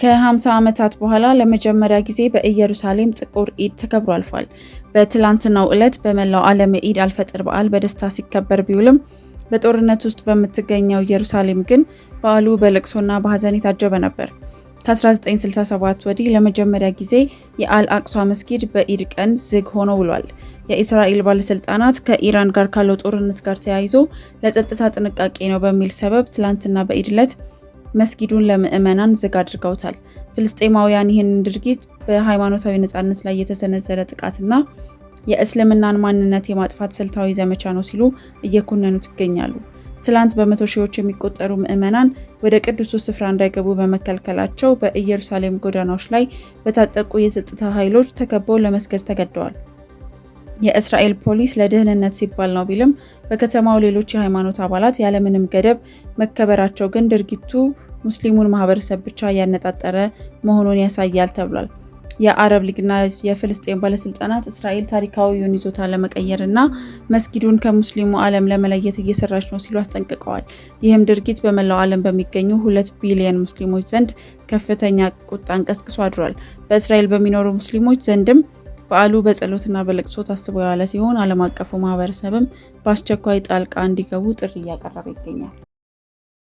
ከ50 ዓመታት በኋላ ለመጀመሪያ ጊዜ በኢየሩሳሌም ጥቁር ኢድ ተከብሮ አልፏል። በትላንትናው ዕለት በመላው ዓለም የኢድ አልፈጥር በዓል በደስታ ሲከበር ቢውልም በጦርነት ውስጥ በምትገኘው ኢየሩሳሌም ግን በዓሉ በለቅሶና በሐዘን የታጀበ ነበር። ከ1967 ወዲህ ለመጀመሪያ ጊዜ የአልአቅሷ መስጊድ በኢድ ቀን ዝግ ሆኖ ውሏል። የእስራኤል ባለስልጣናት ከኢራን ጋር ካለው ጦርነት ጋር ተያይዞ ለጸጥታ ጥንቃቄ ነው በሚል ሰበብ ትላንትና በኢድ ዕለት መስጊዱን ለምዕመናን ዝግ አድርገውታል። ፍልስጤማውያን ይህንን ድርጊት በሃይማኖታዊ ነጻነት ላይ የተሰነዘረ ጥቃትና የእስልምናን ማንነት የማጥፋት ስልታዊ ዘመቻ ነው ሲሉ እየኮነኑት ይገኛሉ። ትላንት በመቶ ሺዎች የሚቆጠሩ ምዕመናን ወደ ቅዱሱ ስፍራ እንዳይገቡ በመከልከላቸው በኢየሩሳሌም ጎዳናዎች ላይ በታጠቁ የጸጥታ ኃይሎች ተከበው ለመስገድ ተገደዋል። የእስራኤል ፖሊስ ለደህንነት ሲባል ነው ቢልም በከተማው ሌሎች የሃይማኖት አባላት ያለምንም ገደብ መከበራቸው ግን ድርጊቱ ሙስሊሙን ማህበረሰብ ብቻ ያነጣጠረ መሆኑን ያሳያል ተብሏል። የአረብ ሊግና የፍልስጤም ባለስልጣናት እስራኤል ታሪካዊውን ይዞታ ለመቀየርና መስጊዱን ከሙስሊሙ ዓለም ለመለየት እየሰራች ነው ሲሉ አስጠንቅቀዋል። ይህም ድርጊት በመላው ዓለም በሚገኙ 2 ቢሊዮን ሙስሊሞች ዘንድ ከፍተኛ ቁጣን ቀስቅሶ አድሯል። በእስራኤል በሚኖሩ ሙስሊሞች ዘንድም በዓሉ በጸሎትና በለቅሶ ታስቦ የዋለ ሲሆን ዓለም አቀፉ ማህበረሰብም በአስቸኳይ ጣልቃ እንዲገቡ ጥሪ እያቀረበ ይገኛል።